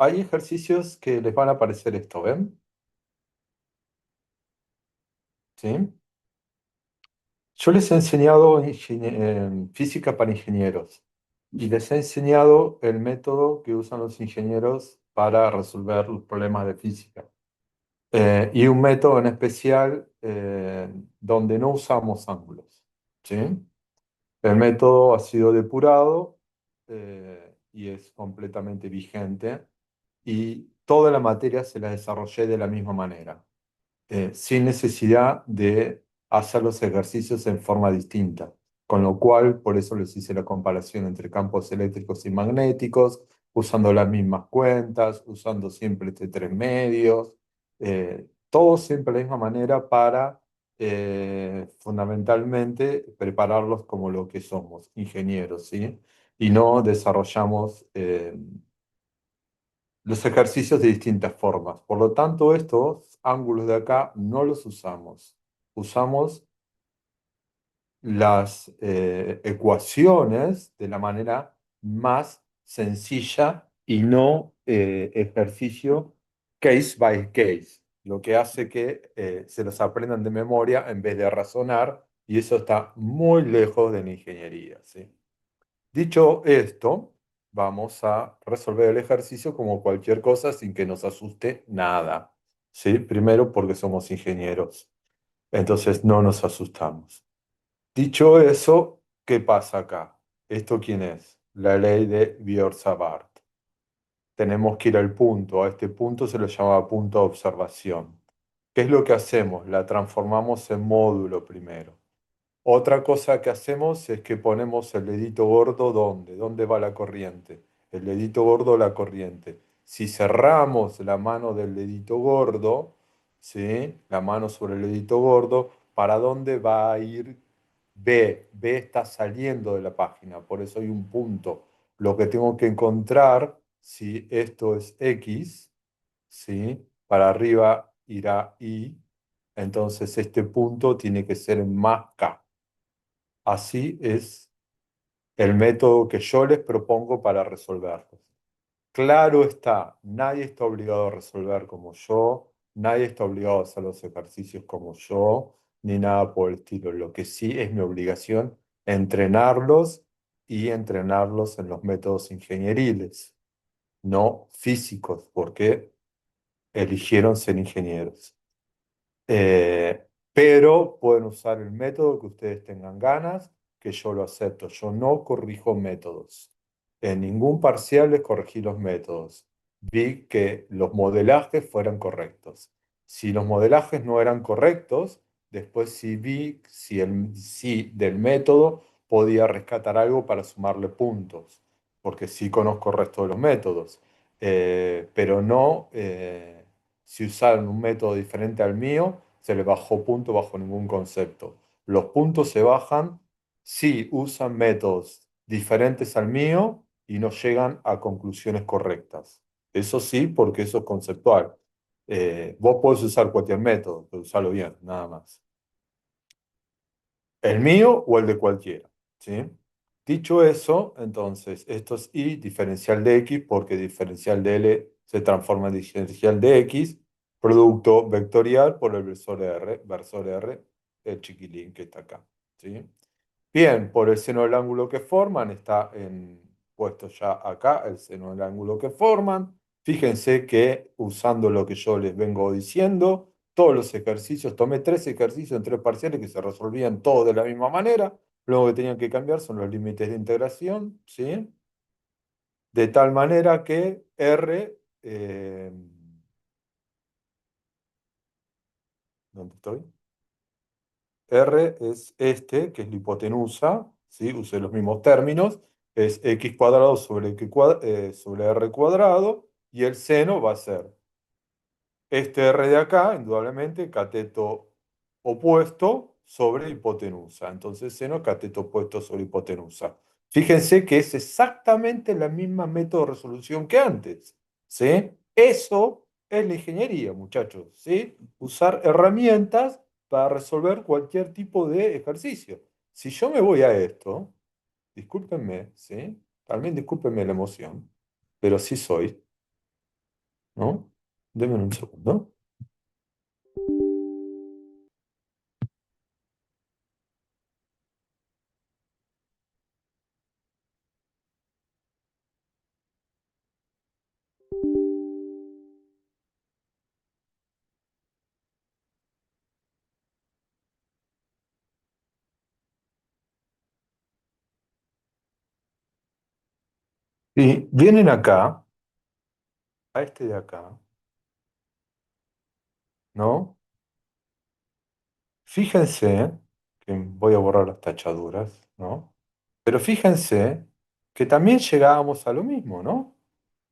hay ejercicios que les van a parecer esto, ¿ven? ¿Sí? Yo les he enseñado física para ingenieros y les he enseñado el método que usan los ingenieros para resolver los problemas de física. Y un método en especial donde no usamos ángulos. ¿Sí? El método ha sido depurado y es completamente vigente y toda la materia se la desarrollé de la misma manera, sin necesidad de hacer los ejercicios en forma distinta. Con lo cual, por eso les hice la comparación entre campos eléctricos y magnéticos, usando las mismas cuentas, usando siempre este tres medios, todo siempre de la misma manera para fundamentalmente prepararlos como lo que somos, ingenieros, ¿sí? Y no desarrollamos los ejercicios de distintas formas. Por lo tanto, estos ángulos de acá no los usamos. Usamos las ecuaciones de la manera más sencilla y no ejercicio case by case, lo que hace que se los aprendan de memoria en vez de razonar, y eso está muy lejos de la ingeniería, ¿sí? Dicho esto, vamos a resolver el ejercicio como cualquier cosa sin que nos asuste nada, ¿sí? Primero porque somos ingenieros, entonces no nos asustamos. Dicho eso, ¿qué pasa acá? ¿Esto quién es? La ley de Biot-Savart. Tenemos que ir al punto. A este punto se lo llama punto de observación. ¿Qué es lo que hacemos? La transformamos en módulo primero. Otra cosa que hacemos es que ponemos el dedito gordo ¿dónde? ¿Dónde va la corriente? El dedito gordo, la corriente. Si cerramos la mano del dedito gordo, ¿sí? La mano sobre el dedito gordo, ¿para dónde va a ir B? B está saliendo de la página, por eso hay un punto. Lo que tengo que encontrar, si esto es X, ¿sí? Para arriba irá Y, entonces este punto tiene que ser más K. Así es el método que yo les propongo para resolverlos. Claro está, nadie está obligado a resolver como yo, nadie está obligado a hacer los ejercicios como yo, ni nada por el estilo. Lo que sí es mi obligación, entrenarlos y entrenarlos en los métodos ingenieriles, no físicos, porque eligieron ser ingenieros. Pero pueden usar el método que ustedes tengan ganas, que yo lo acepto. Yo no corrijo métodos. En ningún parcial les corregí los métodos. Vi que los modelajes fueran correctos. Si los modelajes no eran correctos, después sí vi si del método podía rescatar algo para sumarle puntos, porque sí conozco el resto de los métodos. Pero no, si usaron un método diferente al mío, se les bajó punto bajo ningún concepto. Los puntos se bajan si usan métodos diferentes al mío y no llegan a conclusiones correctas. Eso sí, porque eso es conceptual. Vos podés usar cualquier método, pero usarlo bien, nada más. El mío o el de cualquiera, ¿sí? Dicho eso, entonces, esto es y diferencial de x porque diferencial de L se transforma en diferencial de x, producto vectorial por el versor R, el chiquilín que está acá, ¿sí? Bien, por el seno del ángulo que forman, está puesto ya acá el seno del ángulo que forman. Fíjense que usando lo que yo les vengo diciendo, todos los ejercicios, tomé tres ejercicios en tres parciales que se resolvían todos de la misma manera. Lo que tenían que cambiar son los límites de integración, ¿sí? De tal manera que R, ¿dónde estoy? R es este, que es la hipotenusa, ¿sí? Usé los mismos términos, es x cuadrado sobre, sobre r cuadrado, y el seno va a ser este r de acá, indudablemente, cateto opuesto sobre hipotenusa. Entonces, seno cateto opuesto sobre hipotenusa. Fíjense que es exactamente la misma método de resolución que antes, ¿sí? Eso es la ingeniería, muchachos, ¿sí? Usar herramientas para resolver cualquier tipo de ejercicio. Si yo me voy a esto, discúlpenme, ¿sí? También discúlpenme la emoción, pero sí soy. ¿no? Deme un segundo. Y vienen acá, a este de acá, ¿no? Fíjense, que voy a borrar las tachaduras, ¿no? Pero fíjense que también llegábamos a lo mismo, ¿no?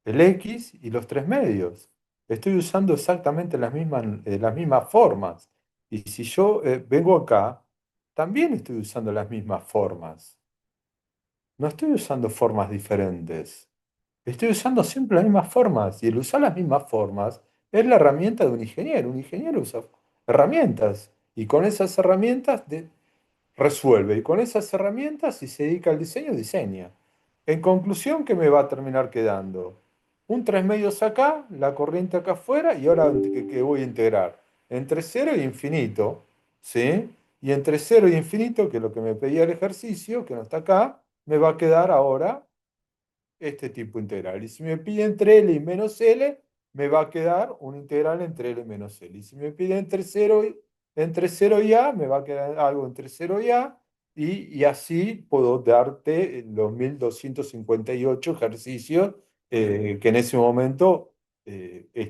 El X y los tres medios. Estoy usando exactamente las mismas formas. Y si yo vengo acá, también estoy usando las mismas formas. No estoy usando formas diferentes. Estoy usando siempre las mismas formas. Y el usar las mismas formas es la herramienta de un ingeniero. Un ingeniero usa herramientas. Y con esas herramientas resuelve. Y con esas herramientas, si se dedica al diseño, diseña. En conclusión, ¿qué me va a terminar quedando? Un 3 medios acá, la corriente acá afuera, y ahora que voy a integrar entre cero y infinito, ¿sí? Y entre cero y infinito, que es lo que me pedía el ejercicio, que no está acá, me va a quedar ahora este tipo integral. Y si me pide entre L y menos L, me va a quedar un integral entre L y menos L. Y si me pide entre cero y A, me va a quedar algo entre cero y A. Y así puedo darte los 1258 ejercicios que en ese momento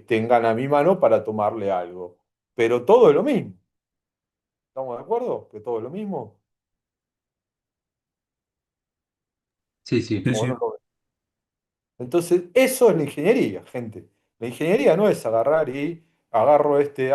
tengan a mi mano para tomarle algo. Pero todo es lo mismo. ¿Estamos de acuerdo? Que todo es lo mismo. Sí, sí. Sí, ¿O no sí. Entonces, eso es la ingeniería, gente. La ingeniería no es agarrar y agarro este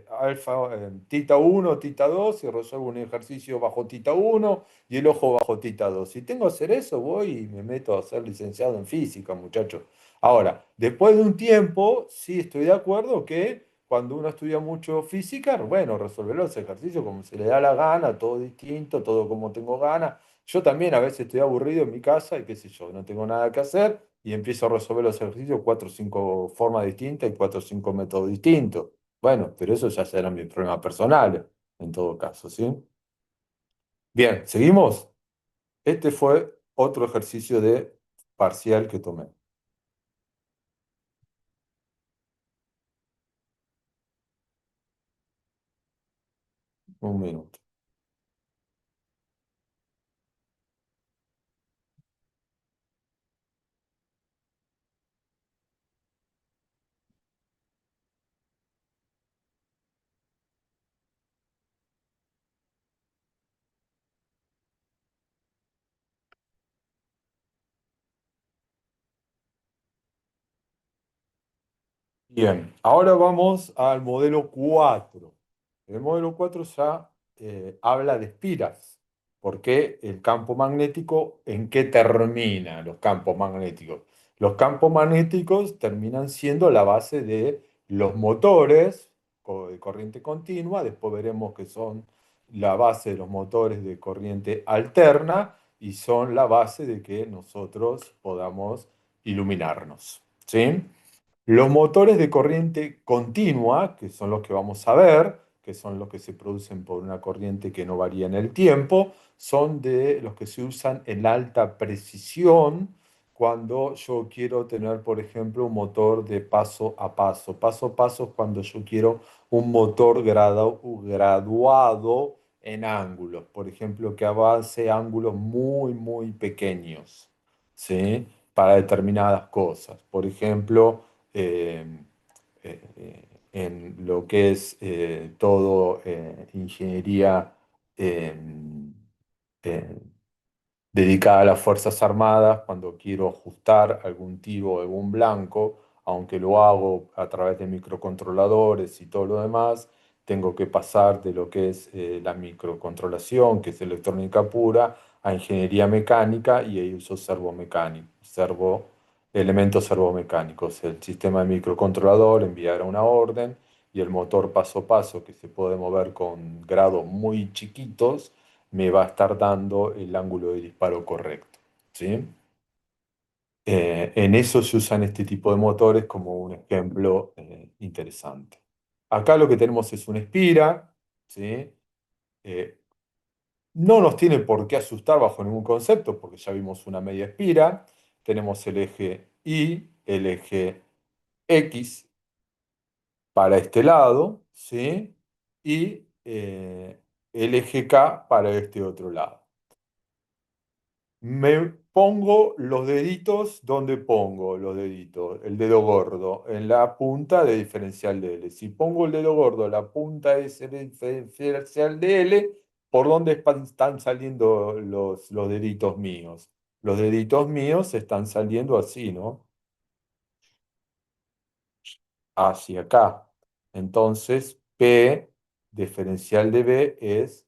alfa, tita uno tita 2 y resuelvo un ejercicio bajo tita uno y el ojo bajo tita 2. Si tengo que hacer eso, voy y me meto a ser licenciado en física, muchachos. Ahora, después de un tiempo, sí estoy de acuerdo que cuando uno estudia mucho física, bueno, resolver los ejercicios como se le da la gana, todo distinto, todo como tengo ganas. Yo también a veces estoy aburrido en mi casa y qué sé yo, no tengo nada que hacer y empiezo a resolver los ejercicios cuatro o cinco formas distintas y cuatro o cinco métodos distintos. Bueno, pero eso ya será mi problema personal en todo caso, ¿sí? Bien, seguimos. Este fue otro ejercicio de parcial que tomé. Un minuto. Bien, ahora vamos al modelo 4. El modelo 4 ya habla de espiras, porque el campo magnético, ¿en qué termina los campos magnéticos? Los campos magnéticos terminan siendo la base de los motores de corriente continua, después veremos que son la base de los motores de corriente alterna y son la base de que nosotros podamos iluminarnos, ¿sí? Los motores de corriente continua, que son los que vamos a ver, que son los que se producen por una corriente que no varía en el tiempo, son de los que se usan en alta precisión cuando yo quiero tener, por ejemplo, un motor de paso a paso. Paso a paso es cuando yo quiero un motor graduado en ángulos, por ejemplo, que avance ángulos muy, muy pequeños, ¿sí? Para determinadas cosas. Por ejemplo, eh, en lo que es todo ingeniería eh, eh, dedicada a las Fuerzas Armadas, cuando quiero ajustar algún tiro o algún blanco, aunque lo hago a través de microcontroladores y todo lo demás, tengo que pasar de lo que es la microcontrolación, que es electrónica pura, a ingeniería mecánica y ahí uso servomecánico, elementos servomecánicos. El sistema de microcontrolador enviará una orden y el motor paso a paso, que se puede mover con grados muy chiquitos, me va a estar dando el ángulo de disparo correcto, ¿sí? En eso se usan este tipo de motores como un ejemplo interesante. Acá lo que tenemos es una espira, ¿sí? Eh, no nos tiene por qué asustar bajo ningún concepto, porque ya vimos una media espira. Tenemos el eje Y, el eje X para este lado, ¿sí? Y el eje K para este otro lado. Me pongo los deditos donde pongo los deditos, el dedo gordo, en la punta de diferencial de L. Si pongo el dedo gordo, la punta es el diferencial de L, ¿por dónde están saliendo los deditos míos? Los deditos míos están saliendo así, ¿no? Hacia acá. Entonces, P diferencial de B es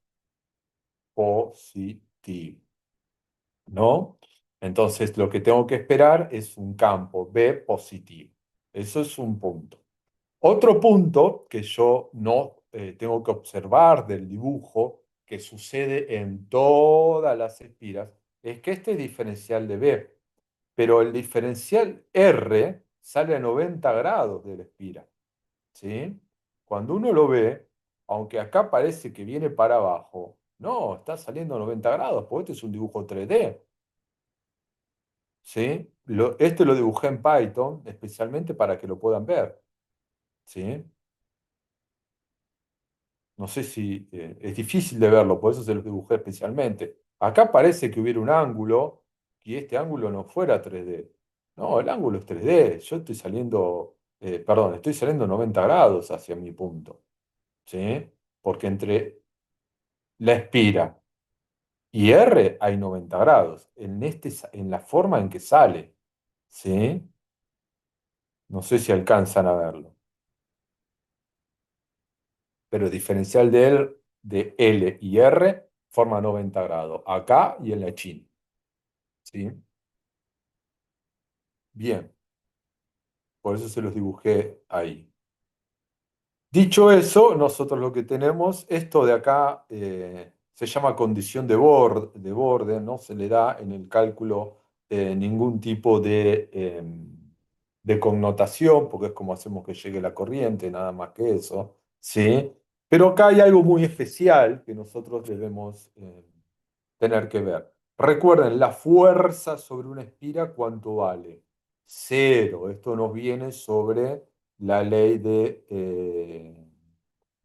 positivo. ¿No? Entonces, lo que tengo que esperar es un campo B positivo. Eso es un punto. Otro punto que yo no tengo que observar del dibujo, que sucede en todas las espiras, es que este es diferencial de B, pero el diferencial R sale a 90 grados de la espira, ¿sí? Cuando uno lo ve, aunque acá parece que viene para abajo, no, está saliendo a 90 grados, porque este es un dibujo 3D. ¿Sí? Este lo dibujé en Python especialmente para que lo puedan ver, ¿sí? No sé si es difícil de verlo, por eso se los dibujé especialmente. Acá parece que hubiera un ángulo y este ángulo no fuera 3D. No, el ángulo es 3D. Yo estoy saliendo, perdón, estoy saliendo 90 grados hacia mi punto, ¿sí? Porque entre la espira y R hay 90 grados en la forma en que sale, ¿sí? No sé si alcanzan a verlo. Pero el diferencial de L y R forma 90 grados, acá y en la China. ¿Sí? Bien, por eso se los dibujé ahí. Dicho eso, nosotros lo que tenemos, esto de acá se llama condición de borde, no se le da en el cálculo ningún tipo de connotación, porque es como hacemos que llegue la corriente, nada más que eso, ¿sí? Pero acá hay algo muy especial que nosotros debemos tener que ver. Recuerden, la fuerza sobre una espira, ¿cuánto vale? Cero. Esto nos viene sobre la ley de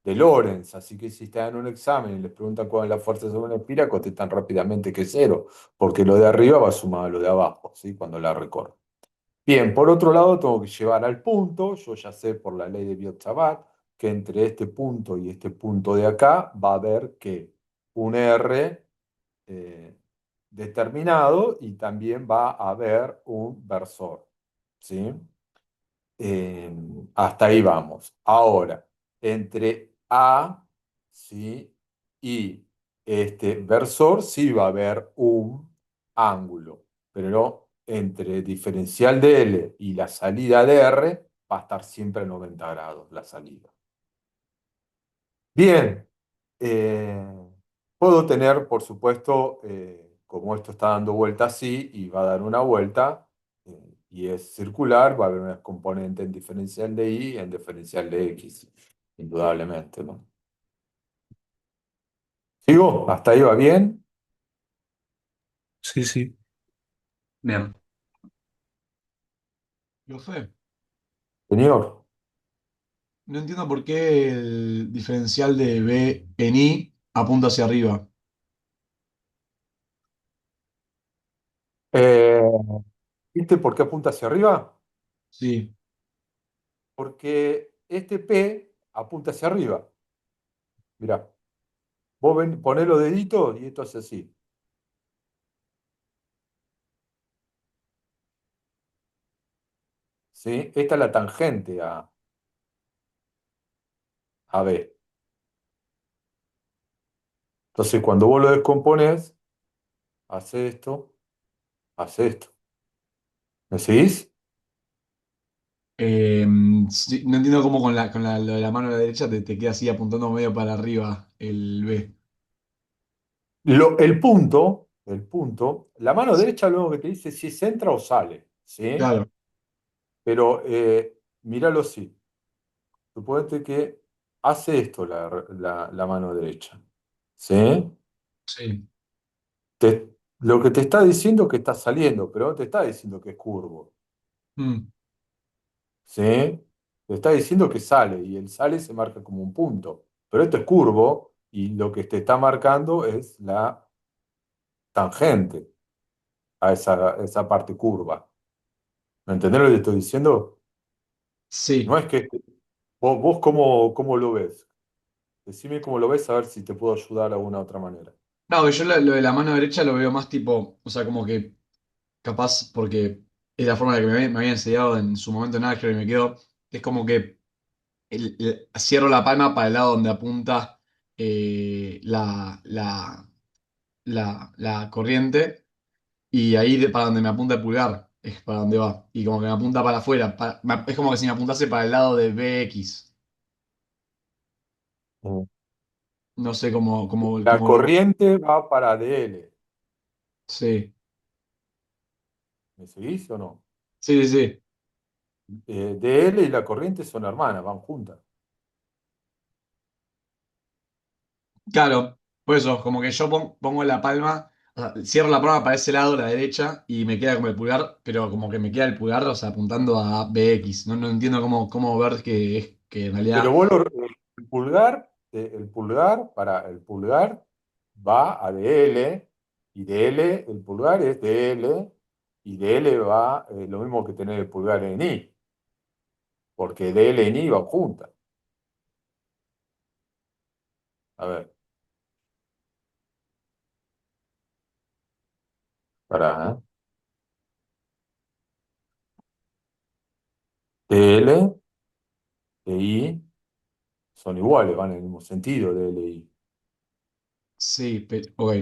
Lorentz. Así que si están en un examen y les preguntan cuál es la fuerza sobre una espira, contestan rápidamente que cero, porque lo de arriba va sumado a lo de abajo, ¿sí? Cuando la recorro. Bien, por otro lado, tengo que llevar al punto. Yo ya sé por la ley de Biot-Savart que entre este punto y este punto de acá va a haber que un R eh, determinado y también va a haber un versor, ¿sí? Eh, Hasta ahí vamos. Ahora, entre A, ¿sí? Y este versor sí va a haber un ángulo, pero no entre diferencial de L y la salida de R va a estar siempre a 90 grados la salida. Bien, puedo tener, por supuesto, como esto está dando vuelta así y va a dar una vuelta y es circular, va a haber una componente en diferencial de Y y en diferencial de X, indudablemente, ¿no? ¿Sigo? ¿Hasta ahí va bien? Sí, sí. Bien. Profe, Señor. no entiendo por qué el diferencial de B en I apunta hacia arriba. Eh, ¿Viste por qué apunta hacia arriba? Sí. Porque este P apunta hacia arriba. Mirá, ponés los deditos y esto es así. ¿Sí? Esta es la tangente a B. Entonces, cuando vos lo descomponés, hace esto, hace esto. ¿Me seguís? Sí, no entiendo cómo lo de la mano a la derecha te queda así apuntando medio para arriba el B. El punto, la mano derecha lo único que te dice si es entra o sale, ¿sí? Claro, Pero míralo así. Suponete que hace esto la mano derecha, ¿sí? sí. Lo que te está diciendo es que está saliendo, pero no te está diciendo que es curvo, Mm, ¿sí? Te está diciendo que sale y el sale se marca como un punto, pero esto es curvo y lo que te está marcando es la tangente a esa parte curva. ¿Me entendés lo que te estoy diciendo? No sí. es que vos cómo lo ves. Decime cómo lo ves, a ver si te puedo ayudar de alguna otra manera. No, yo lo de la mano derecha lo veo más tipo, o sea, como que capaz porque es la forma en la que me había enseñado en su momento en álgebra y me quedó, es como que cierro la palma para el lado donde apunta la corriente y ahí para donde me apunta el pulgar es para donde va. Y como que me apunta para afuera, es como que si me apuntase para el lado de BX. Mm. No sé La cómo lo... corriente va para DL. Sí, ¿Me seguís o no? sí, sí, sí. DL y la corriente son hermanas, van juntas. Claro, por eso, como que yo pongo la palma, o sea, cierro la palma para ese lado, la derecha, y me queda como el pulgar, pero como que me queda el pulgar, o sea, apuntando a BX. No, no entiendo cómo ver que en Pero realidad. vos el pulgar va a DL y DL, el pulgar es DL y DL va lo mismo que tener el pulgar en I, porque DL en I van juntas. A ver, para DL e I son iguales, van en el mismo sentido, DL e I. Sí, pero, ok.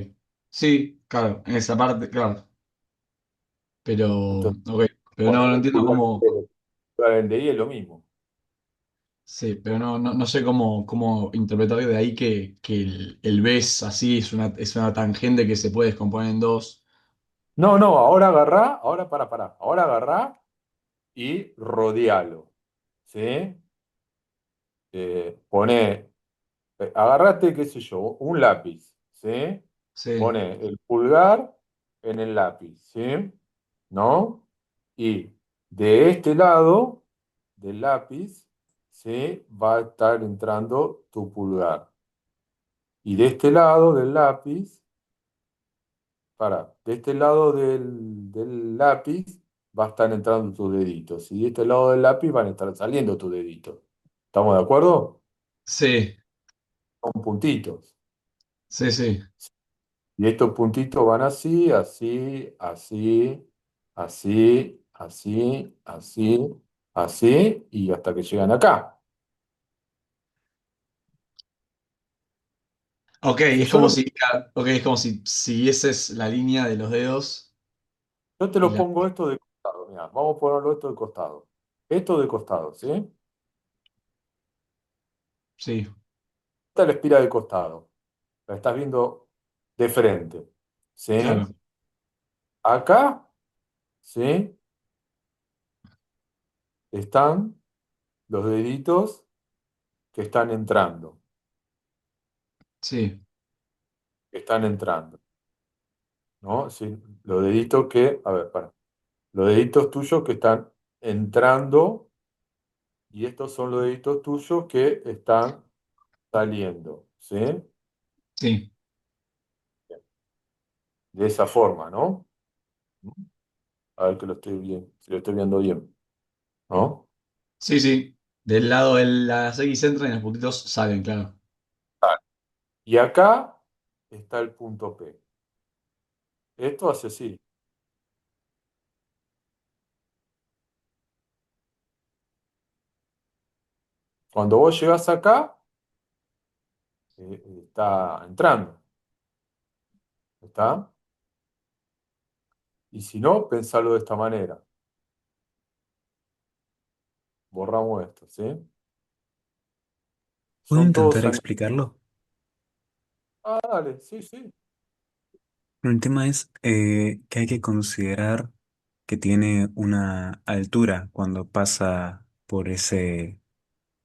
Sí, claro, en esa parte, claro. Pero, Entonces, ok. Pero no, poner no el entiendo pulgar cómo. en DL, el pulgar en DI es lo mismo. Sí, pero no sé cómo interpretar de ahí que el BES así es una tangente que se puede descomponer en dos. No, no, ahora agarrá, ahora para, ahora agarrá y rodealo, ¿sí? Pone, agarrate, qué sé yo, un lápiz, ¿sí? Sí, Pone el pulgar en el lápiz, ¿sí? ¿No? Y de este lado del lápiz, ¿sí? Va a estar entrando tu pulgar. Y de este lado del lápiz, de este lado del lápiz va a estar entrando tus deditos. Y de este lado del lápiz van a estar saliendo tus deditos. ¿Estamos de acuerdo? sí, Son puntitos. sí, sí. Y estos puntitos van así, así, así, así, así, así, así, y hasta que llegan acá. Ok, Si es yo, como si, claro, ok, es como si siguieses la línea de los dedos yo te y lo la. pongo esto de costado, mira, vamos a ponerlo esto de costado. Esto de costado, ¿sí? Esta Sí, es la espira de costado. La estás viendo de frente, ¿sí? claro, Acá, ¿sí? Están los deditos que están entrando, sí, que están entrando, ¿no? Sí, los deditos que, a ver, para. Los deditos tuyos que están entrando y estos son los deditos tuyos que están saliendo, ¿sí? sí, De esa forma, ¿no? A ver que lo estoy bien, si lo estoy viendo bien, ¿no? sí, sí. Del lado de las X entran y los puntitos salen, claro. Ah, y acá está el punto P. Esto hace así. Cuando vos llegás acá, está entrando, ¿está? Y si no, pensalo de esta manera. Borramos esto, ¿sí? ¿Puedo Son intentar todos... explicarlo? Ah, dale, sí, sí. El tema es que hay que considerar que tiene una altura cuando pasa por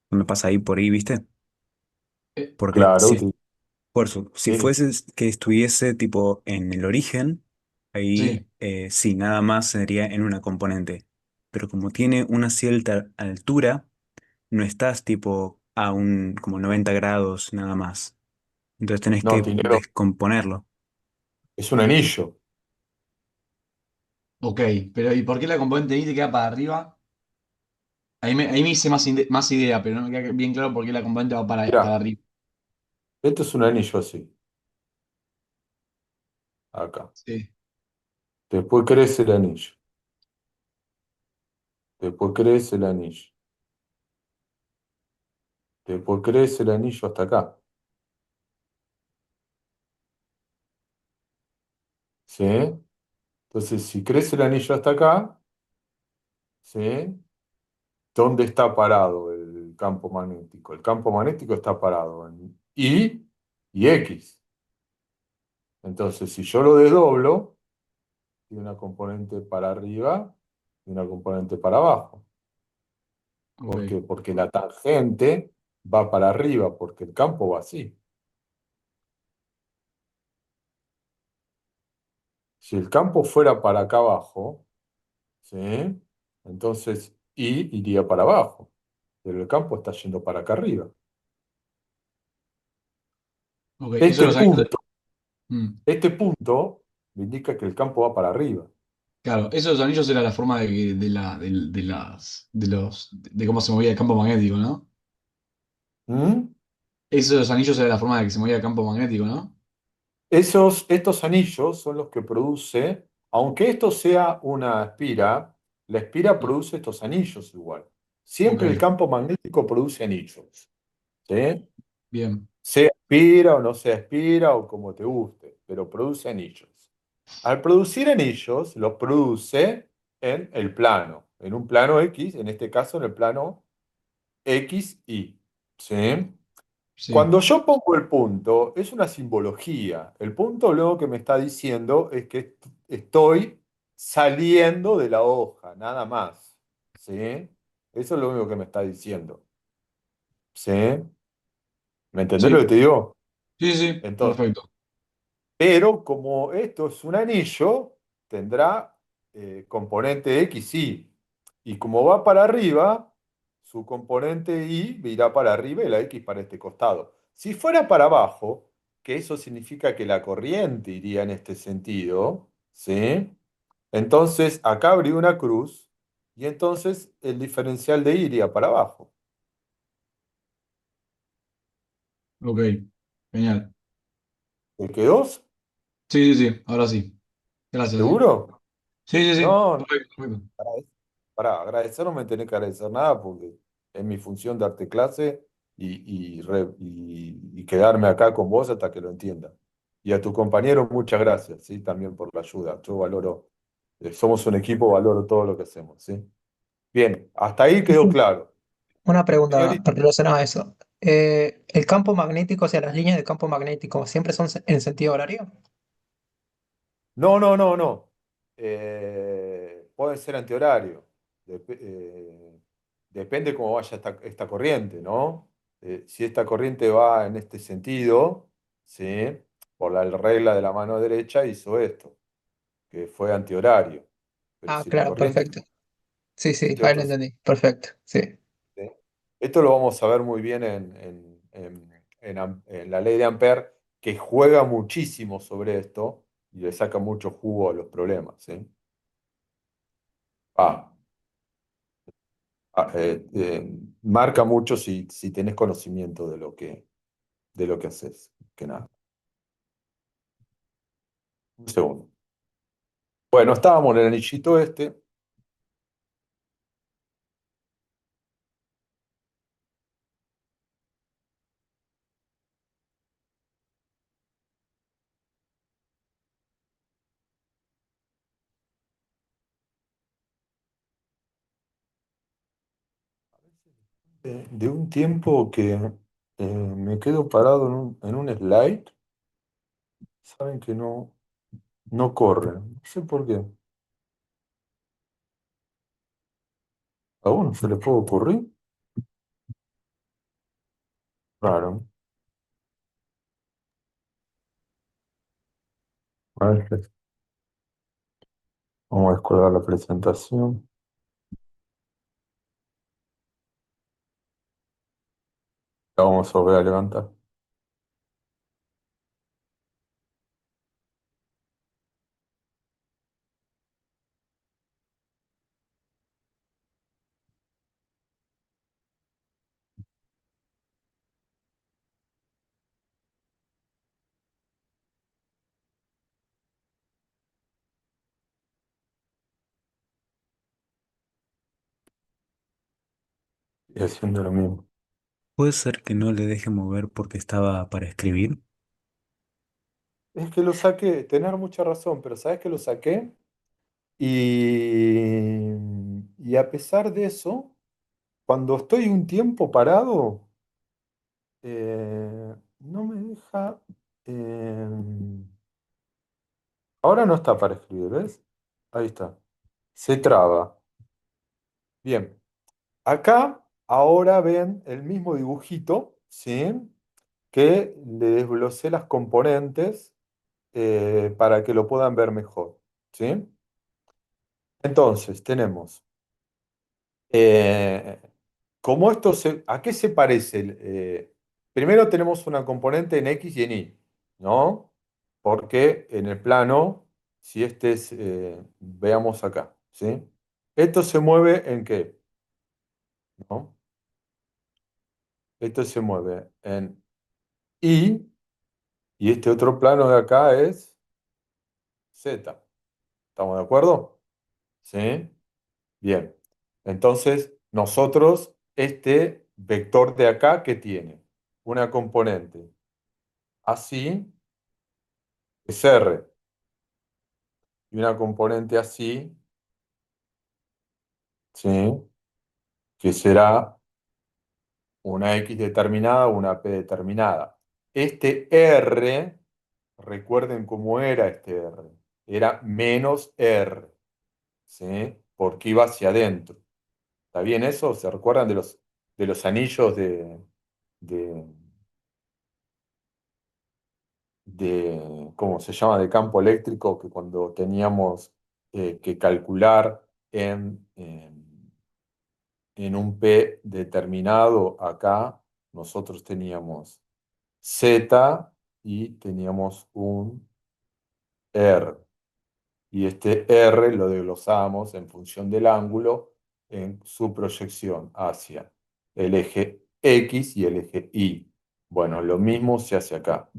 cuando pasa ahí por ahí, ¿viste? Eh, Porque Claro, si, por eso, si tiene, fuese que estuviese tipo en el origen, ahí sí, sí, nada más sería en una componente. Pero como tiene una cierta altura, no estás tipo a un como 90 grados nada más. Entonces tenés no, que Tinello, descomponerlo. es un anillo. ok, pero ¿y por qué la componente I te queda para arriba? Ahí me hice más idea, pero no me queda bien claro por qué la componente va para Mirá, arriba. esto es un anillo así, acá. Sí, Después crece el anillo. Después crece el anillo. Después crece el anillo hasta acá. ¿Sí? Entonces, si crece el anillo hasta acá, ¿sí? ¿Dónde está parado el campo magnético? El campo magnético está parado en Y X. Entonces, si yo lo desdoblo, tiene una componente para arriba y una componente para abajo. ¿Por ok, qué? Porque la tangente va para arriba, porque el campo va así. Si el campo fuera para acá abajo, ¿sí? Entonces Y iría para abajo, pero el campo está yendo para acá arriba. ok. Eso Este los anillos. punto, Mm, este punto me indica que el campo va para arriba. claro, esos anillos era la forma de cómo se movía el campo magnético, ¿no? ¿Mm? Esos anillos era la forma de que se movía el campo magnético, ¿no? Estos anillos son los que produce, aunque esto sea una espira, la espira Sí. produce estos anillos igual. Ok, Siempre el campo magnético produce anillos, ¿sí? bien, Se aspira o no se aspira o como te guste, pero produce anillos. Al producir anillos, los produce en el plano, en un plano X, en este caso en el plano XY. ¿Sí? sí, Cuando yo pongo el punto, es una simbología. El punto luego que me está diciendo es que estoy saliendo de la hoja, nada más. ¿Sí? Eso es lo único que me está diciendo. ¿Sí? ¿Me entendés lo sí, que te digo? sí, sí, sí, Entonces, perfecto. pero como esto es un anillo, tendrá componente X, Y. Y como va para arriba, su componente Y irá para arriba y la X para este costado. Si fuera para abajo, que eso significa que la corriente iría en este sentido, ¿sí? Entonces acá habría una cruz y entonces el diferencial de Y iría para abajo. Ok, genial. ¿Te quedó? Sí, sí, sí, ahora sí. Gracias, ¿eh? ¿Seguro? Sí, sí, sí, No, no. perfecto, perfecto. Para agradecer no me tenés que agradecer nada porque es mi función darte clase y quedarme acá con vos hasta que lo entienda. Y a tu compañero, muchas gracias, ¿sí? También por la ayuda. Yo valoro, somos un equipo, valoro todo lo que hacemos, ¿sí? Bien, hasta ahí quedó claro. Una pregunta Señorita, relacionada a eso. ¿El campo magnético, o sea, las líneas de campo magnético, siempre son en sentido horario? no, no, no, no. Puede ser antihorario. Depende cómo vaya esta corriente, ¿no? Si esta corriente va en este sentido, ¿sí? Por la regla de la mano derecha hizo esto, que fue antihorario. Pero Ah, si la claro, corriente perfecto. Sí, sí, este ahí lo otro, entendí. Perfecto, sí. ¿sí? Esto lo vamos a ver muy bien en la ley de Ampère, que juega muchísimo sobre esto y le saca mucho jugo a los problemas, ¿sí? Ah, marca mucho si tenés conocimiento de lo que haces, que nada. Un segundo. Bueno, estábamos en el anillito este. De un tiempo que me quedo parado en un slide, saben que no corre, no sé por qué. ¿A uno se le puede ocurrir? Claro. A ver, vamos a descolgar la presentación. La vamos a volver a levantar. Y haciendo lo mismo. Puede ser que no le deje mover porque estaba para escribir. Es que lo saqué, tenés mucha razón, pero ¿sabes que lo saqué? Y a pesar de eso, cuando estoy un tiempo parado, no me deja... eh, ahora no está para escribir, ¿ves? Ahí está. Se traba. Bien. Acá ahora ven el mismo dibujito, ¿sí? Que le desglosé las componentes para que lo puedan ver mejor, ¿sí? Entonces, tenemos, eh, como esto ¿a qué se parece? Primero tenemos una componente en X y en Y, ¿no? Porque en el plano, si este es, veamos acá, ¿sí? Esto se mueve en qué, ¿no? Esto se mueve en Y y este otro plano de acá es Z. ¿Estamos de acuerdo? ¿Sí? Bien. Entonces, nosotros, este vector de acá, ¿qué tiene? Una componente así, es R, y una componente así, ¿sí? Que será una X determinada o una P determinada. Este R, recuerden cómo era este R, era menos R, ¿sí? Porque iba hacia adentro. ¿Está bien eso? ¿Se recuerdan de los anillos de, ¿cómo se llama? De campo eléctrico que cuando teníamos que calcular en un P determinado acá, nosotros teníamos Z y teníamos un R. Y este R lo desglosamos en función del ángulo en su proyección hacia el eje X y el eje Y. Bueno, lo mismo se hace acá.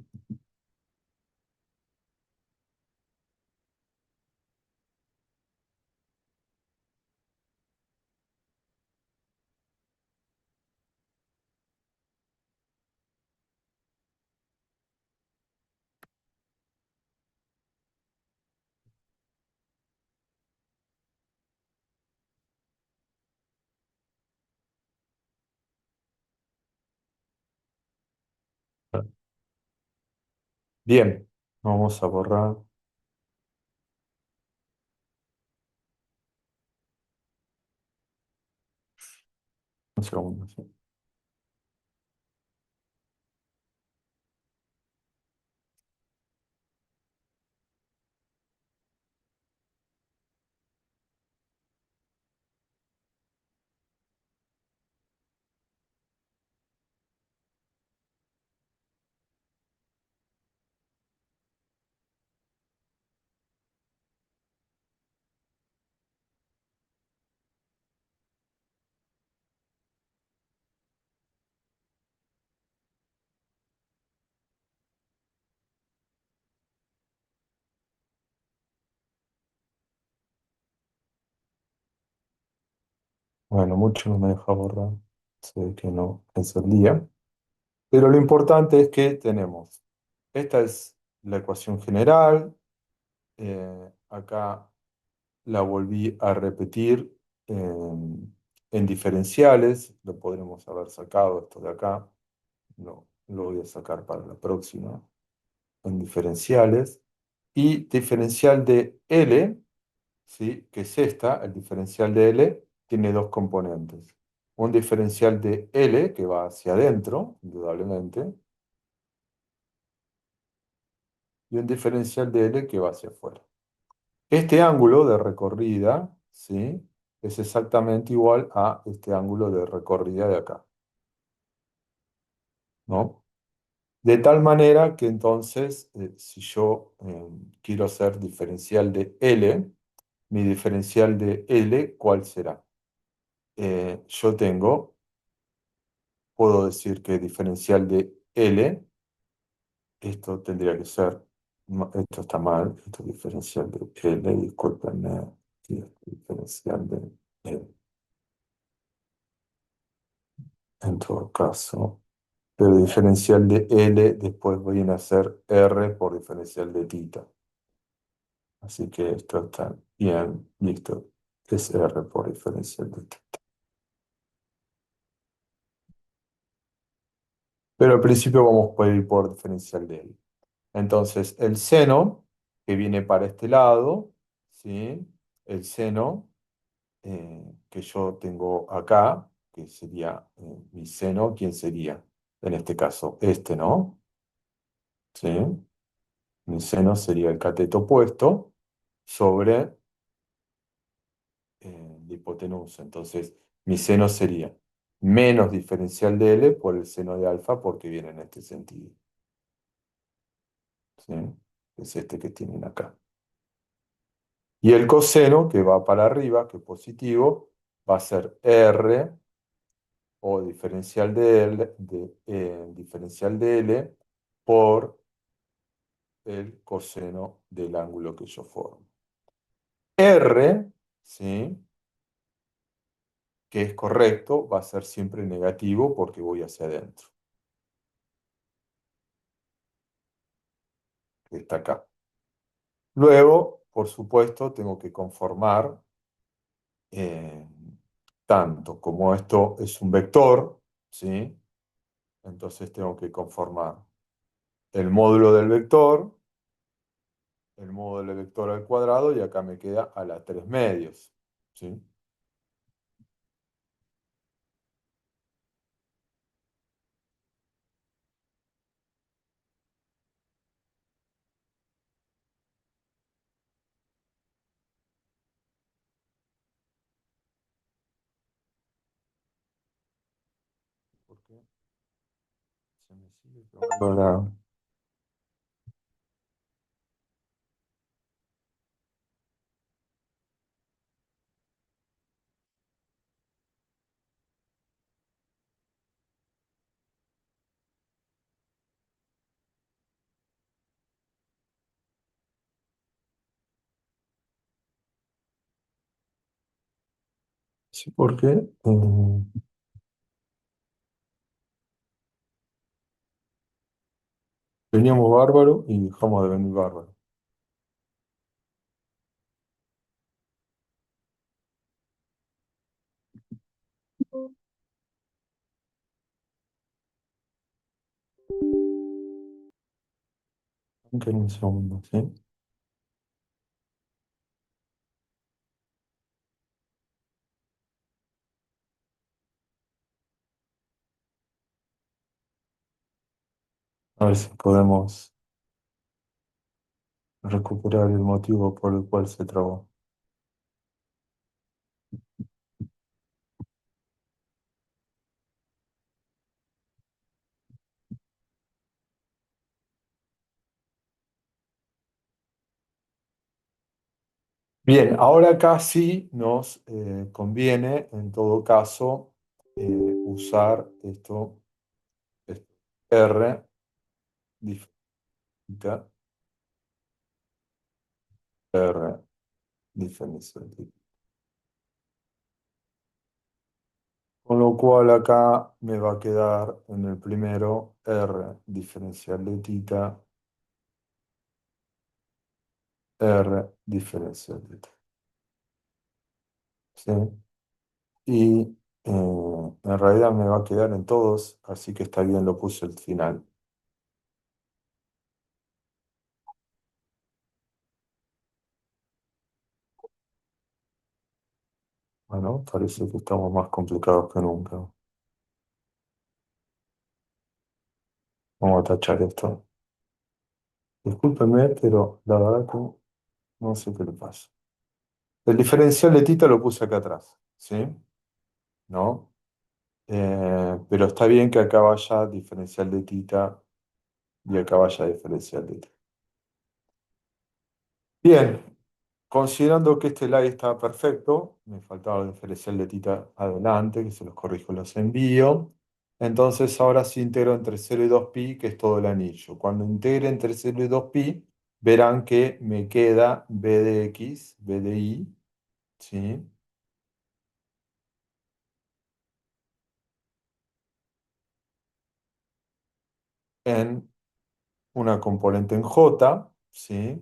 Bien, vamos a borrar un segundo. ¿Sí? Bueno, mucho no me deja borrar. Sé que no es el día. Pero lo importante es que tenemos. Esta es la ecuación general. Acá la volví a repetir en diferenciales. Lo podremos haber sacado esto de acá. No, lo voy a sacar para la próxima. En diferenciales. Y diferencial de L, ¿sí? Que es esta, el diferencial de L. tiene dos componentes. Un diferencial de L que va hacia adentro, indudablemente, y un diferencial de L que va hacia afuera. Este ángulo de recorrida, ¿sí? Es exactamente igual a este ángulo de recorrida de acá, ¿no? De tal manera que entonces, si yo quiero hacer diferencial de L, mi diferencial de L, ¿cuál será? Yo puedo decir que diferencial de L, esto tendría que ser, esto está mal, esto es diferencial de L, discúlpenme, sí, esto es diferencial de L, en todo caso. Pero diferencial de L después voy a hacer R por diferencial de tita. Así que esto está bien, listo. Es R por diferencial de tita. Pero al principio vamos a ir por diferencial de L. Entonces, el seno, que viene para este lado, ¿sí? El seno que yo tengo acá, que sería mi seno, ¿quién sería? En este caso, este, ¿no? ¿Sí? Mi seno sería el cateto opuesto sobre la hipotenusa. Entonces, mi seno sería menos diferencial de L por el seno de alfa porque viene en este sentido. ¿Sí? Es este que tienen acá. Y el coseno que va para arriba, que es positivo, va a ser R o diferencial de L por el coseno del ángulo que yo formo. R, ¿sí? Que es correcto, va a ser siempre negativo porque voy hacia adentro, que está acá. Luego, por supuesto, tengo que conformar eh, tanto como esto es un vector, ¿sí? Entonces tengo que conformar el módulo del vector, el módulo del vector al cuadrado, y acá me queda a la 3 medios, ¿sí? Porque se me sigue trabando sí, porque veníamos bárbaro y dejamos de venir bárbaro. Aunque en un segundo, ¿sí? A ver si podemos recuperar el motivo por el cual se trabó. Bien, ahora acá sí nos conviene, en todo caso, usar esto, R diferencial, R diferencial. Con lo cual acá me va a quedar en el primero R diferencial de tita, R diferencial de tita. ¿Sí? Y en realidad me va a quedar en todos, así que está bien, lo puse al final. Bueno, parece que estamos más complicados que nunca. Vamos a tachar esto. Discúlpenme, pero la verdad que no sé qué le pasa. El diferencial de tita lo puse acá atrás, ¿sí? ¿No? Pero está bien que acá vaya diferencial de tita y acá vaya diferencial de tita. Bien, considerando que este lie está perfecto, me faltaba el diferencial de tita adelante, que se los corrijo, los envío. Entonces ahora sí integro entre 0 y 2pi, que es todo el anillo. Cuando integre entre 0 y 2pi, verán que me queda b de x, b de y, ¿sí? En una componente en j, ¿sí?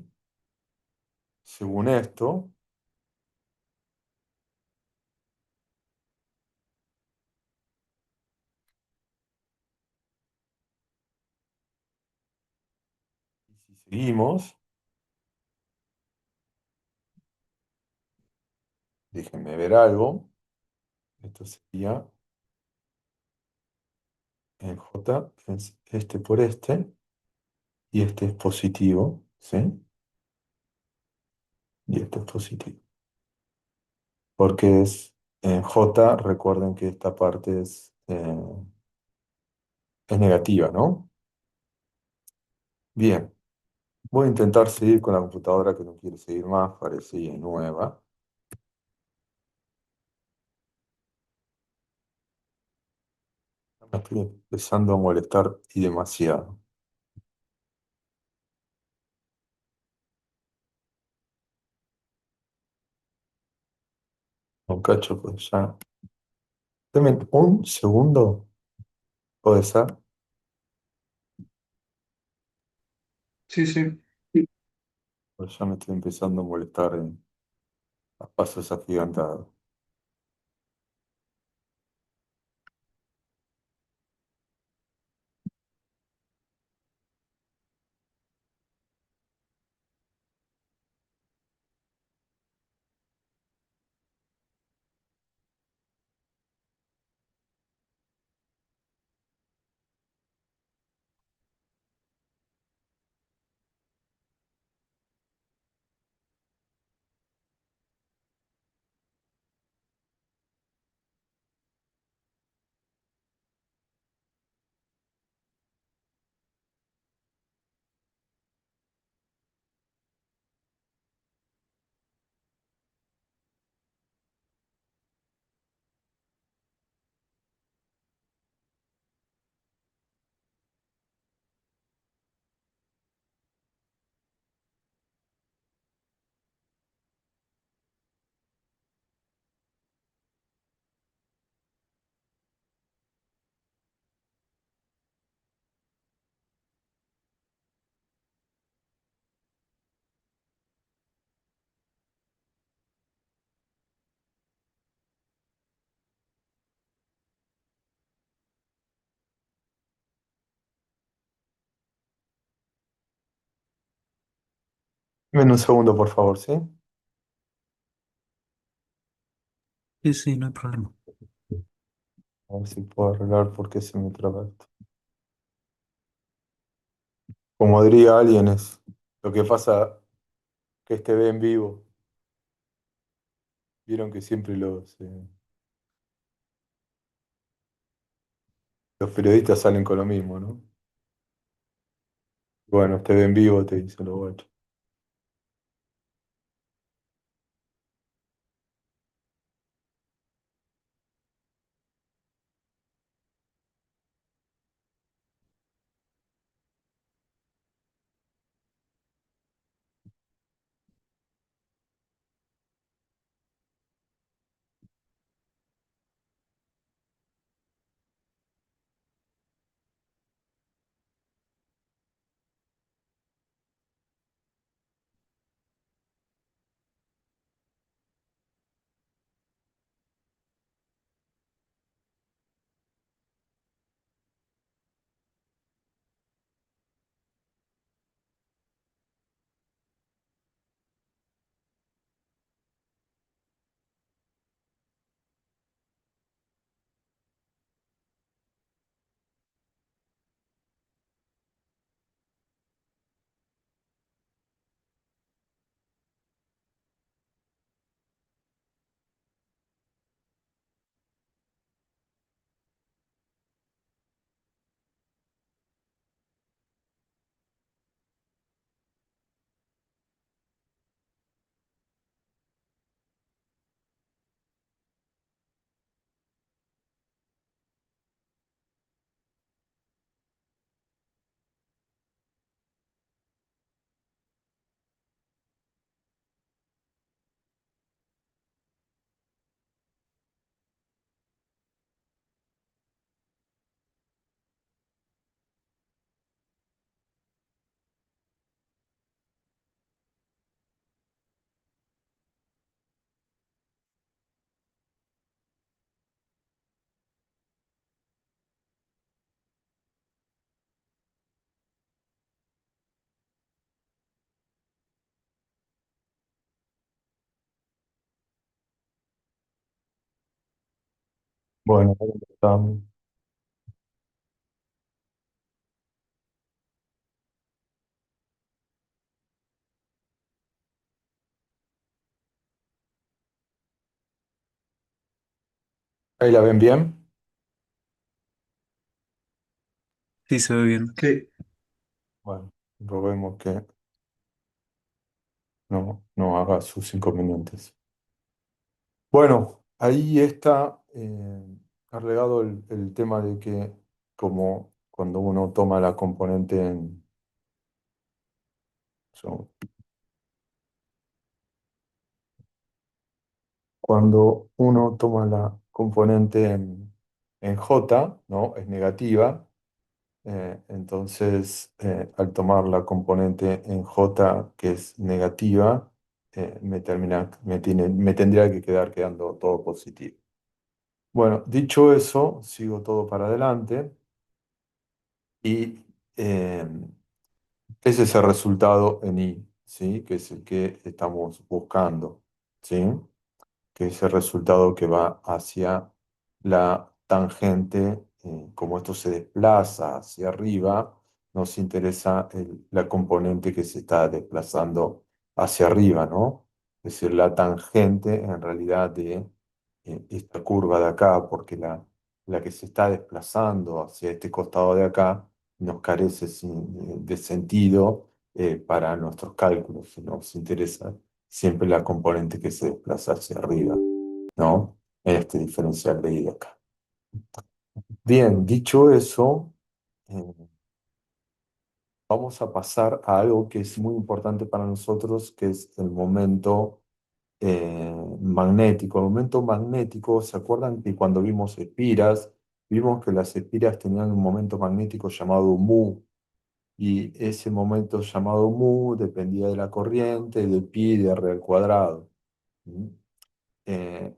Según esto. Y si seguimos, déjenme ver algo. Esto sería en j, es este por este, y este es positivo, ¿sí? Y esto es positivo. Porque es en j, recuerden que esta parte es negativa, ¿no? Bien, voy a intentar seguir con la computadora que no quiere seguir más, parece nueva. Me estoy empezando a molestar y demasiado. Un cacho, pues ya. Deme un segundo, puede ser. Sí, sí. Pues ya me estoy empezando a molestar a pasos agigantados. Deme un segundo, por favor, ¿sí? Sí, sí, no hay problema. A ver si puedo arreglar por qué se me traba esto. Como diría alguien, es lo que pasa que este ve en vivo. Vieron que siempre los periodistas salen con lo mismo, ¿no? Bueno, este ve en vivo, te dice lo bueno. Bueno, ahí la ven bien. Sí, se ve bien. Sí. Bueno, probemos que no haga sus inconvenientes. Bueno, ahí está agregado el tema de que como cuando uno toma la componente so- cuando uno toma la componente en J, ¿no? Es negativa. Entonces, al tomar la componente en J, que es negativa, me tendría que quedar quedando todo positivo. Bueno, dicho eso, sigo todo para adelante y eh, ese es el resultado en I, ¿sí? Que es el que estamos buscando, ¿sí? Que es el resultado que va hacia la tangente, como esto se desplaza hacia arriba, nos interesa la componente que se está desplazando hacia arriba, ¿no? Es decir, la tangente en realidad de esta curva de acá, porque la que se está desplazando hacia este costado de acá nos carece de sentido para nuestros cálculos, nos interesa siempre la componente que se desplaza hacia arriba, ¿no? En este diferencial de I de acá. Bien, dicho eso, eh, vamos a pasar a algo que es muy importante para nosotros, que es el momento magnético. El momento magnético, ¿se acuerdan que cuando vimos espiras, vimos que las espiras tenían un momento magnético llamado mu? Y ese momento llamado mu dependía de la corriente, de pi y de r al cuadrado. ¿Mm?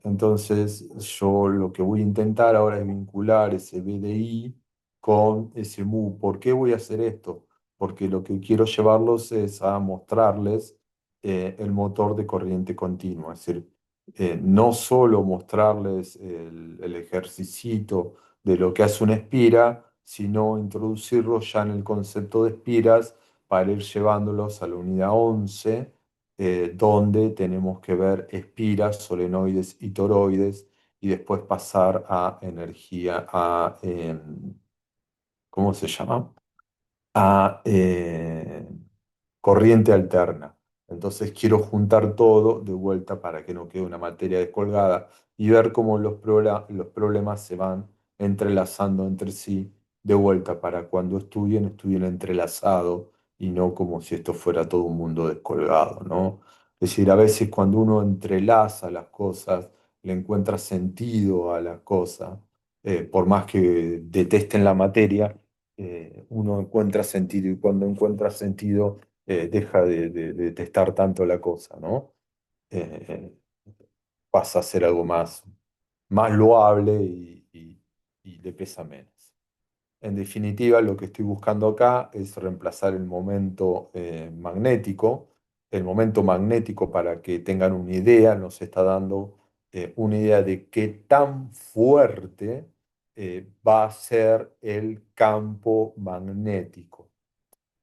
Entonces, yo lo que voy a intentar ahora es vincular ese BDI con ese mu. ¿Por qué voy a hacer esto? Porque lo que quiero llevarlos es a mostrarles el motor de corriente continua. Es decir, no solo mostrarles el ejercicito de lo que hace una espira, sino introducirlos ya en el concepto de espiras para ir llevándolos a la unidad 11 donde tenemos que ver espiras, solenoides y toroides, y después pasar a energía, ¿cómo se llama? A corriente alterna. Entonces quiero juntar todo de vuelta para que no quede una materia descolgada y ver cómo los problemas se van entrelazando entre sí de vuelta para cuando estudien entrelazados y no como si esto fuera todo un mundo descolgado, ¿no? Es decir, a veces cuando uno entrelaza las cosas, le encuentra sentido a las cosas, por más que detesten la materia, uno encuentra sentido y cuando encuentra sentido deja de testar tanto la cosa, ¿no? Eh, Pasa a ser algo más loable y le pesa menos. En definitiva, lo que estoy buscando acá es reemplazar el momento magnético. El momento magnético, para que tengan una idea, nos está dando una idea de qué tan fuerte va a ser el campo magnético.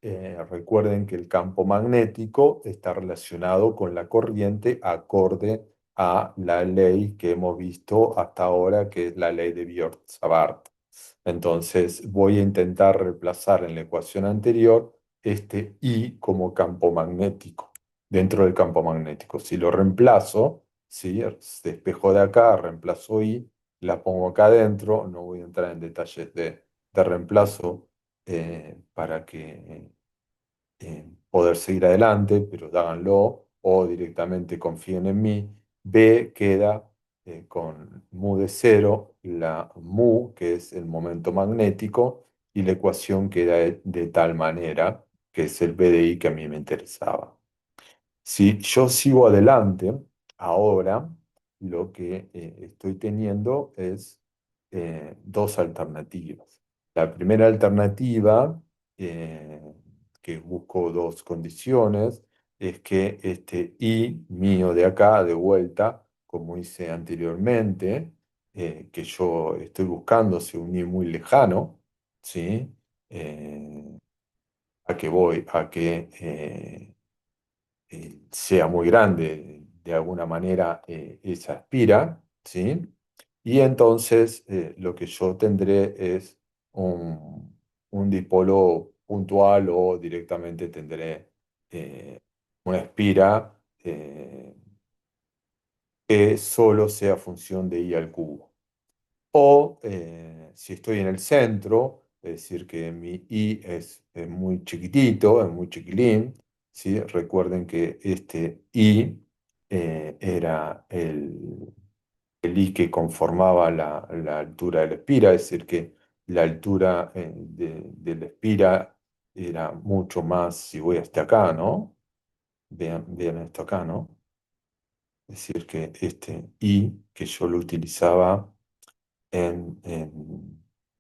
Recuerden que el campo magnético está relacionado con la corriente acorde a la ley que hemos visto hasta ahora, que es la ley de Biot-Savart. Entonces voy a intentar reemplazar en la ecuación anterior este I como campo magnético, dentro del campo magnético. Si lo reemplazo, ¿sí? Despejo de acá, reemplazo I, la pongo acá adentro, no voy a entrar en detalles de reemplazo para que poder seguir adelante, pero háganlo o directamente confíen en mí. B queda con mu de cero, la mu, que es el momento magnético, y la ecuación queda de tal manera, que es el BDI que a mí me interesaba. Si yo sigo adelante, ahora lo que estoy teniendo es dos alternativas. La primera alternativa, que busco dos condiciones, es que este I mío de acá, de vuelta, como hice anteriormente, que yo estoy buscando sea un I muy lejano, ¿sí? Eh, ¿A qué voy? A que sea muy grande, de alguna manera esa espira, ¿sí? Y entonces lo que yo tendré es un dipolo puntual o directamente tendré eh, una espira que solo sea función de I al cubo. O si estoy en el centro, es decir, que mi i es muy chiquitito, es muy chiquilín, ¿sí? Recuerden que este i era el i que conformaba la altura de la espira, es decir, que la altura de la espira era mucho más, si voy hasta acá, ¿no? Vean esto acá, ¿no? Es decir, que este i que yo lo utilizaba en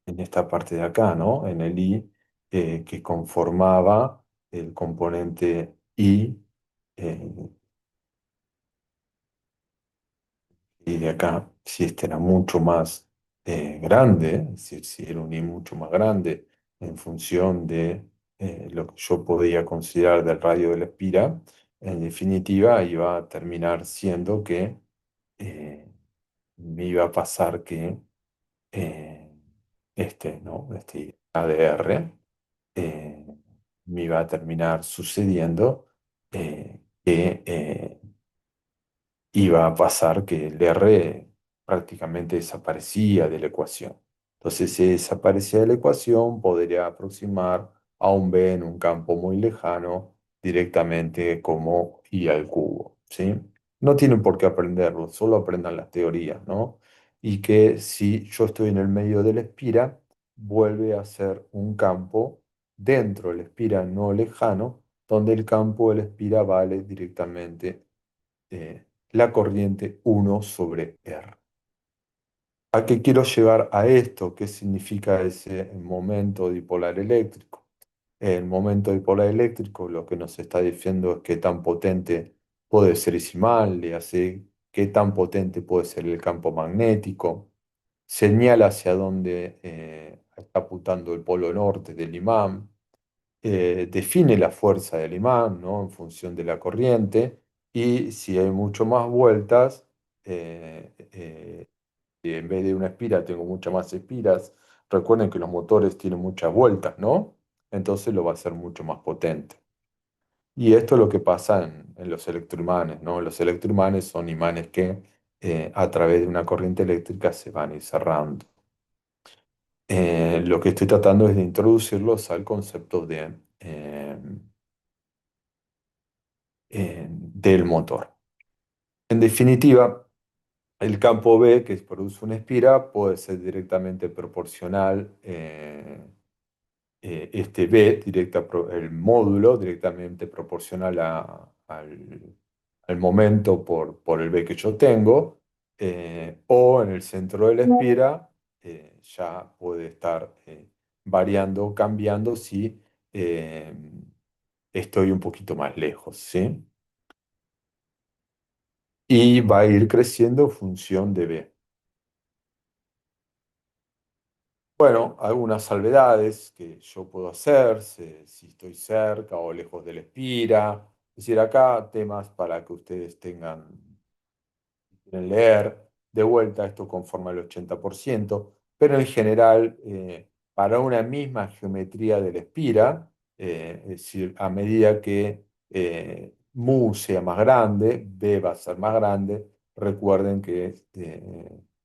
esta parte de acá, ¿no? En el I que conformaba el componente I y de acá, si este era mucho más grande, es decir, si era un I mucho más grande en función de lo que yo podía considerar del radio de la espira, en definitiva iba a terminar siendo que eh, me iba a pasar que eh, ¿no? Este ADR, eh, me iba a terminar sucediendo que iba a pasar que el R prácticamente desaparecía de la ecuación. Entonces, si desaparecía de la ecuación, podría aproximar a un B en un campo muy lejano directamente como I al cubo, ¿sí? No tienen por qué aprenderlo, solo aprendan las teorías, ¿no? Y que si yo estoy en el medio de la espira, vuelve a ser un campo dentro de la espira no lejano, donde el campo de la espira vale directamente la corriente 1/R. ¿A qué quiero llegar a esto? ¿Qué significa ese momento dipolar eléctrico? El momento dipolar eléctrico lo que nos está diciendo es qué tan potente puede ser ese imán, le hace qué tan potente puede ser el campo magnético, señala hacia dónde está apuntando el polo norte del imán, define la fuerza del imán, ¿no? En función de la corriente, y si hay mucho más vueltas, y en vez de una espira tengo muchas más espiras. Recuerden que los motores tienen muchas vueltas, ¿no? Entonces lo va a hacer mucho más potente. Y esto es lo que pasa en los electroimanes, ¿no? Los electroimanes son imanes que a través de una corriente eléctrica se van a ir cerrando. Lo que estoy tratando es de introducirlos al concepto del motor. En definitiva, el campo B que produce una espira puede ser directamente proporcional, este B, el módulo directamente proporcional al momento por el B que yo tengo, o en el centro de la espira ya puede estar variando, cambiando si eh, estoy un poquito más lejos, ¿sí? Y va a ir creciendo en función de B. Bueno, algunas salvedades que yo puedo hacer, si estoy cerca o lejos de la espira. Es decir, acá temas para que ustedes tengan quieren leer, de vuelta esto conforma el 80%, pero en general, para una misma geometría de la espira, es decir, a medida que mu sea más grande, b va a ser más grande, recuerden que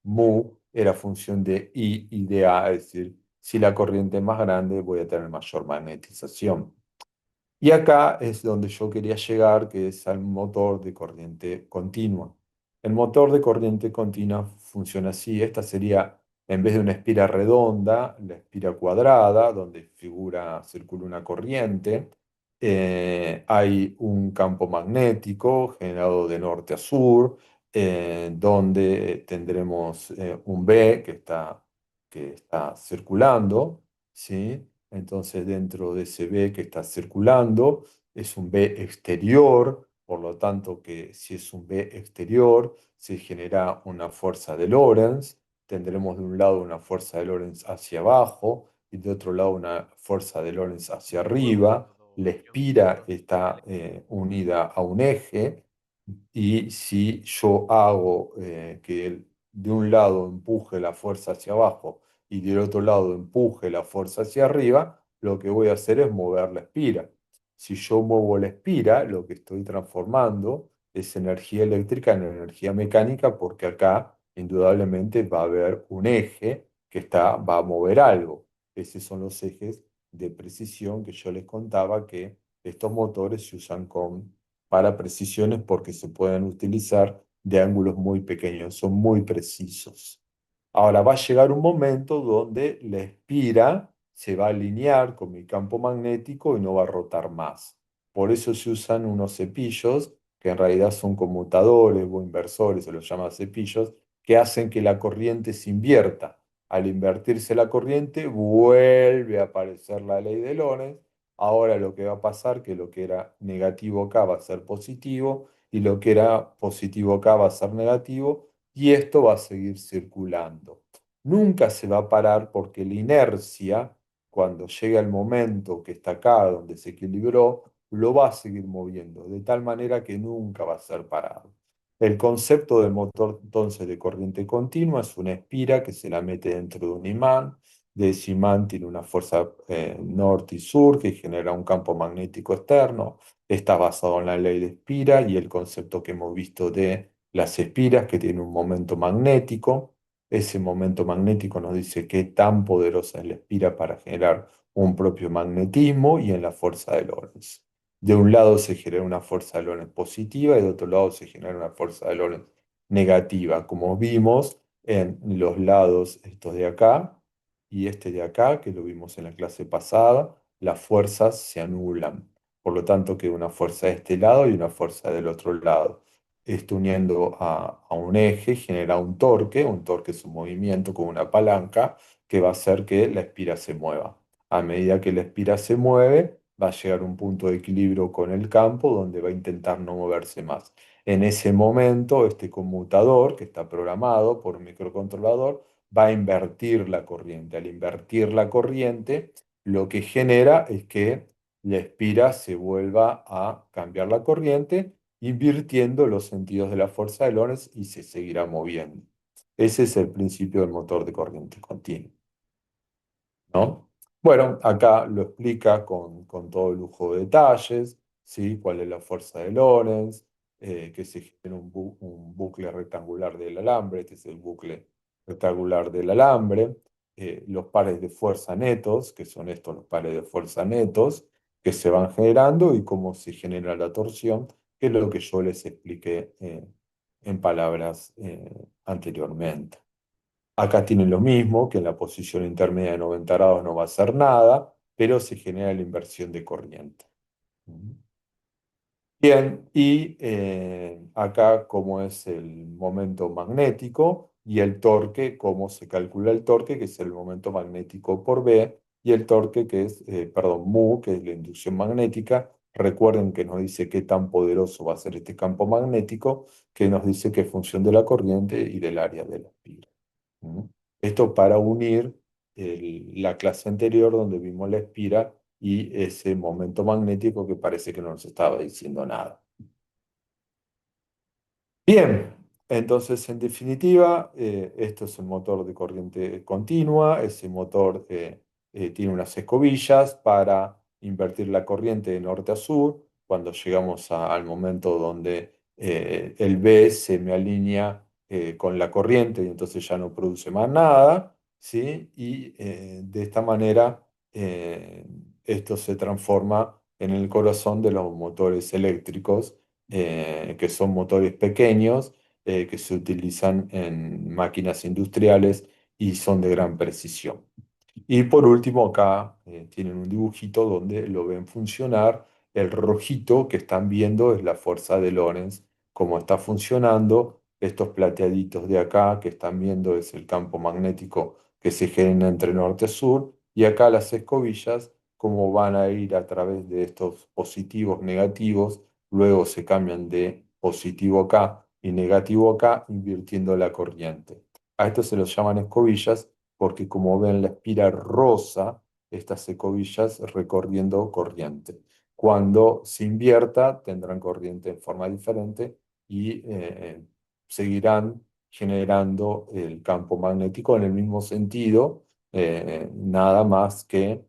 mu era función de I y de A, es decir, si la corriente es más grande, voy a tener mayor magnetización. Y acá es donde yo quería llegar, que es al motor de corriente continua. El motor de corriente continua funciona así. Esta sería, en vez de una espira redonda, la espira cuadrada, donde circula una corriente. Hay un campo magnético generado de norte a sur, donde tendremos un B que está circulando, ¿sí? Entonces, dentro de ese B que está circulando, es un B exterior, por lo tanto, que si es un B exterior, se genera una fuerza de Lorentz, tendremos de un lado una fuerza de Lorentz hacia abajo y de otro lado una fuerza de Lorentz hacia arriba. La espira está unida a un eje y si yo hago que de un lado empuje la fuerza hacia abajo y del otro lado empuje la fuerza hacia arriba, lo que voy a hacer es mover la espira. Si yo muevo la espira, lo que estoy transformando es energía eléctrica en energía mecánica, porque acá indudablemente va a haber un eje que va a mover algo. Esos son los ejes de precisión que yo les contaba que estos motores se usan para precisiones porque se pueden utilizar de ángulos muy pequeños, son muy precisos. Ahora va a llegar un momento donde la espira se va a alinear con mi campo magnético y no va a rotar más. Por eso se usan unos cepillos, que en realidad son conmutadores o inversores, se los llama cepillos, que hacen que la corriente se invierta. Al invertirse la corriente, vuelve a aparecer la ley de Lorentz. Ahora lo que va a pasar, que lo que era negativo acá va a ser positivo y lo que era positivo acá va a ser negativo y esto va a seguir circulando. Nunca se va a parar porque la inercia, cuando llega el momento que está acá, donde se equilibró, lo va a seguir moviendo, de tal manera que nunca va a ser parado. El concepto del motor entonces de corriente continua es una espira que se la mete dentro de un imán. De ese imán tiene una fuerza norte y sur que genera un campo magnético externo. Está basado en la ley de espira y el concepto que hemos visto de las espiras que tienen un momento magnético. Ese momento magnético nos dice qué tan poderosa es la espira para generar un propio magnetismo y en la fuerza de Lorentz. De un lado se genera una fuerza de Lorentz positiva y de otro lado se genera una fuerza de Lorentz negativa, como vimos en los lados estos de acá y este de acá, que lo vimos en la clase pasada, las fuerzas se anulan. Por lo tanto, queda una fuerza de este lado y una fuerza del otro lado. Esto uniendo a un eje genera un torque es un movimiento con una palanca que va a hacer que la espira se mueva. A medida que la espira se mueve, va a llegar a un punto de equilibrio con el campo donde va a intentar no moverse más. En ese momento, este conmutador, que está programado por un microcontrolador, va a invertir la corriente. Al invertir la corriente, lo que genera es que la espira se vuelva a cambiar la corriente, invirtiendo los sentidos de la fuerza de Lorentz y se seguirá moviendo. Ese es el principio del motor de corriente continua, ¿no? Bueno, acá lo explica con todo lujo de detalles, ¿sí? Cuál es la fuerza de Lorentz, que se genera un bucle rectangular del alambre, este es el bucle rectangular del alambre, los pares de fuerza netos, que son estos los pares de fuerza netos, que se van generando y cómo se genera la torsión, que es lo que yo les expliqué en palabras anteriormente. Acá tienen lo mismo, que en la posición intermedia de 90 grados no va a hacer nada, pero se genera la inversión de corriente. Bien, y acá cómo es el momento magnético y el torque, cómo se calcula el torque, que es el momento magnético por B, y el torque que es, perdón, mu, que es la inducción magnética. Recuerden que nos dice qué tan poderoso va a ser este campo magnético, que nos dice que es función de la corriente y del área de la espira. ¿Mm? Esto para unir la clase anterior donde vimos la espira y ese momento magnético que parece que no nos estaba diciendo nada. Bien, entonces en definitiva, esto es un motor de corriente continua, ese motor tiene unas escobillas para invertir la corriente de norte a sur. Cuando llegamos al momento donde el B se me alinea con la corriente y entonces ya no produce más nada, ¿sí? Y de esta manera esto se transforma en el corazón de los motores eléctricos que son motores pequeños que se utilizan en máquinas industriales y son de gran precisión. Y por último, acá tienen un dibujito donde lo ven funcionar. El rojito que están viendo es la fuerza de Lorentz, cómo está funcionando. Estos plateaditos de acá que están viendo es el campo magnético que se genera entre norte y sur. Y acá las escobillas, cómo van a ir a través de estos positivos negativos, luego se cambian de positivo acá y negativo acá, invirtiendo la corriente. A esto se los llaman escobillas porque como ven la espiral rosa estas escobillas recorriendo corriente. Cuando se invierta tendrán corriente en forma diferente y seguirán generando el campo magnético en el mismo sentido, nada más que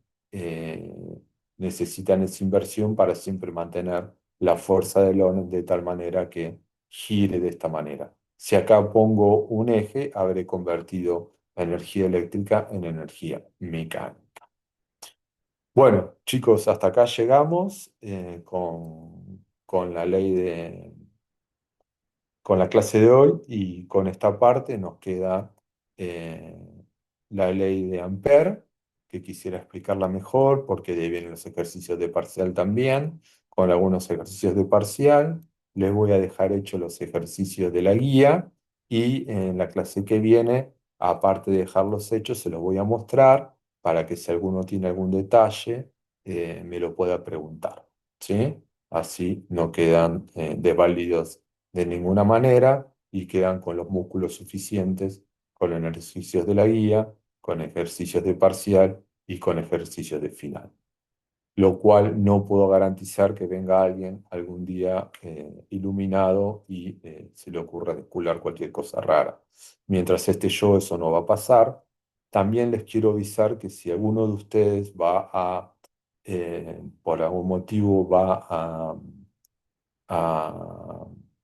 necesitan esa inversión para siempre mantener la fuerza del Lorentz de tal manera que gire de esta manera. Si acá pongo un eje, habré convertido la energía eléctrica en energía mecánica. Bueno, chicos, hasta acá llegamos con la ley con la clase de hoy y con esta parte nos queda eh, la ley de Ampère, que quisiera explicarla mejor porque de ahí vienen los ejercicios de parcial también, con algunos ejercicios de parcial. Les voy a dejar hechos los ejercicios de la guía y en la clase que viene, aparte de dejarlos hechos, se los voy a mostrar para que si alguno tiene algún detalle, me lo pueda preguntar, ¿sí? Así no quedan desválidos de ninguna manera y quedan con los músculos suficientes, con los ejercicios de la guía, con ejercicios de parcial y con ejercicios de final. Lo cual no puedo garantizar que venga alguien algún día iluminado y se le ocurra descular cualquier cosa rara. Mientras esté yo, eso no va a pasar. También les quiero avisar que si alguno de ustedes por algún motivo va a,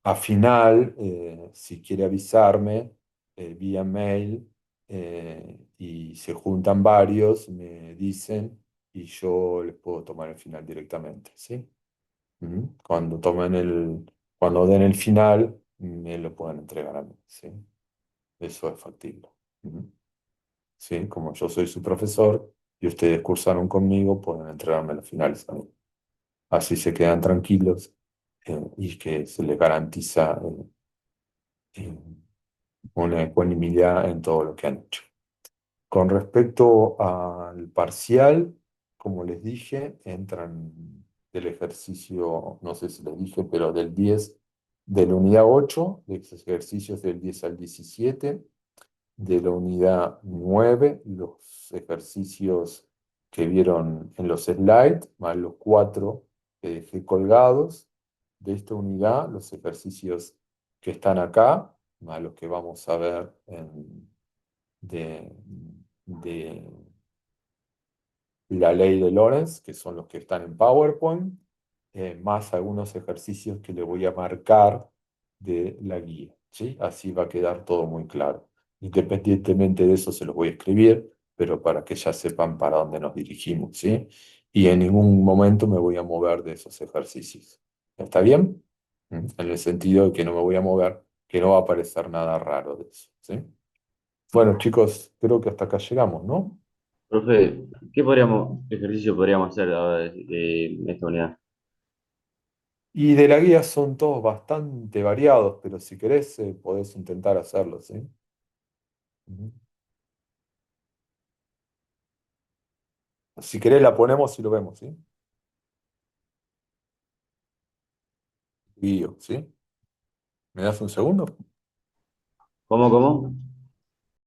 a final, si quiere avisarme vía mail y se juntan varios, me dicen y yo les puedo tomar el final directamente, ¿sí? Ujú. Cuando den el final, me lo pueden entregar a mí, ¿sí? Eso es factible. Ujú. ¿Sí? Como yo soy su profesor y ustedes cursaron conmigo, pueden entregarme los finales a mí. Así se quedan tranquilos y que se les garantiza eh, una ecuanimidad en todo lo que han hecho. Con respecto al parcial, como les dije, entran del ejercicio, no sé si les dije, pero del 10 de la unidad 8, de ejercicios del 10 al 17, de la unidad 9 los ejercicios que vieron en los slides, más los 4 que dejé colgados de esta unidad, los ejercicios que están acá, más los que vamos a ver de, de la ley de Lorentz, que son los que están en PowerPoint, más algunos ejercicios que le voy a marcar de la guía, ¿sí? Así va a quedar todo muy claro. Independientemente de eso, se los voy a escribir, pero para que ya sepan para dónde nos dirigimos, ¿sí? Y en ningún momento me voy a mover de esos ejercicios. ¿Está bien? En el sentido de que no me voy a mover, que no va a aparecer nada raro de eso, ¿sí? Bueno, chicos, creo que hasta acá llegamos, ¿no? Profe, qué ejercicio podríamos hacer ahora de esta unidad? Y de la guía son todos bastante variados, pero si querés podés intentar hacerlo, ¿sí? Ujú. Si querés la ponemos y lo vemos, ¿sí? Guío, ¿sí? ¿Me das un segundo? ¿Cómo?